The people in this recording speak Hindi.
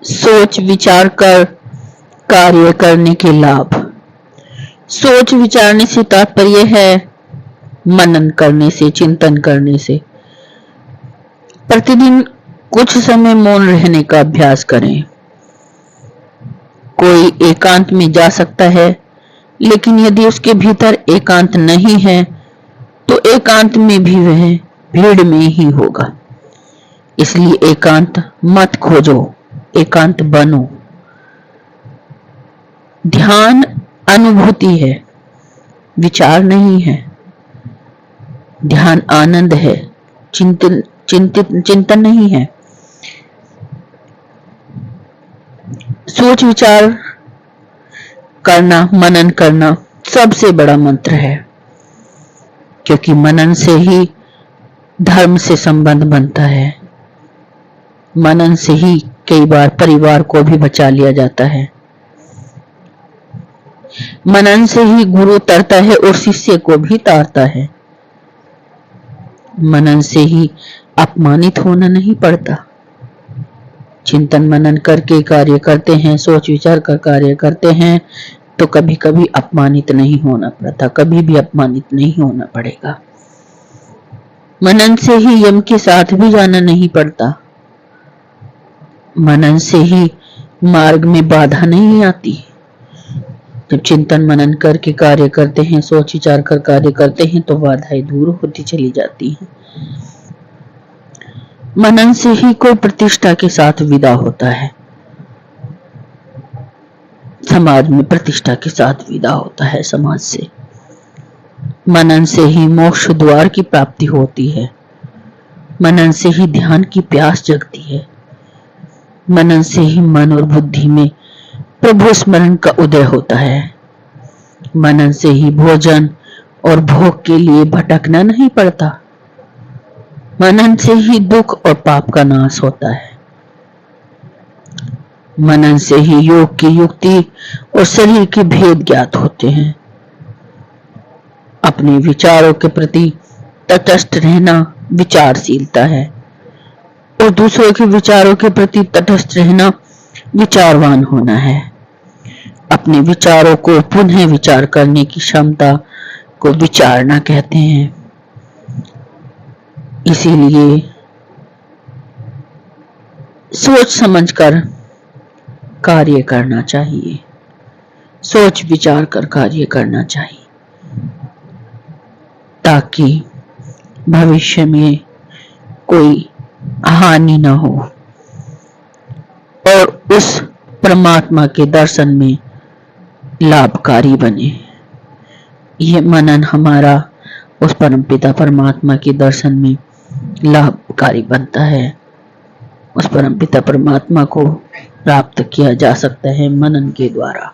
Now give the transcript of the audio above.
सोच विचार कर कार्य करने के लाभ। सोच विचारने से तात्पर्य है मनन करने से, चिंतन करने से। प्रतिदिन कुछ समय मौन रहने का अभ्यास करें। कोई एकांत में जा सकता है, लेकिन यदि उसके भीतर एकांत नहीं है तो एकांत में भी वह भीड़ में ही होगा। इसलिए एकांत मत खोजो, एकांत बनो। ध्यान अनुभूति है, विचार नहीं है। ध्यान आनंद है, चिंतन नहीं है। सोच विचार करना, मनन करना सबसे बड़ा मंत्र है, क्योंकि मनन से ही धर्म से संबंध बनता है। मनन से ही कई बार परिवार को भी बचा लिया जाता है। मनन से ही गुरु तरता है और शिष्य को भी तारता है। मनन से ही अपमानित होना नहीं पड़ता। चिंतन मनन करके कार्य करते हैं, सोच विचार कर कार्य करते हैं तो कभी कभी अपमानित नहीं होना पड़ता, कभी भी अपमानित नहीं होना पड़ेगा। मनन से ही यम के साथ भी जाना नहीं पड़ता। मनन से ही मार्ग में बाधा नहीं आती। जब चिंतन मनन करके कार्य करते हैं, सोच विचार कर कार्य करते हैं तो बाधाएं दूर होती चली जाती हैं। मनन से ही कोई प्रतिष्ठा के साथ विदा होता है, समाज में प्रतिष्ठा के साथ विदा होता है समाज से। मनन से ही मोक्ष द्वार की प्राप्ति होती है। मनन से ही ध्यान की प्यास जगती है। मनन से ही मन और बुद्धि में प्रभु स्मरण का उदय होता है। मनन से ही भोजन और भोग के लिए भटकना नहीं पड़ता। मनन से ही दुख और पाप का नाश होता है। मनन से ही योग की युक्ति और शरीर के भेद ज्ञात होते हैं। अपने विचारों के प्रति तटस्थ रहना विचारशीलता है और दूसरों के विचारों के प्रति तटस्थ रहना विचारवान होना है। अपने विचारों को पुनः विचार करने की क्षमता को विचारना कहते हैं। इसीलिए सोच समझकर कार्य करना चाहिए, सोच विचार कर कार्य करना चाहिए, ताकि भविष्य में कोई हानि न हो और उस परमात्मा के दर्शन में लाभकारी बने। यह मनन हमारा उस परमपिता परमात्मा के दर्शन में लाभकारी बनता है। उस परमपिता परमात्मा को प्राप्त किया जा सकता है मनन के द्वारा।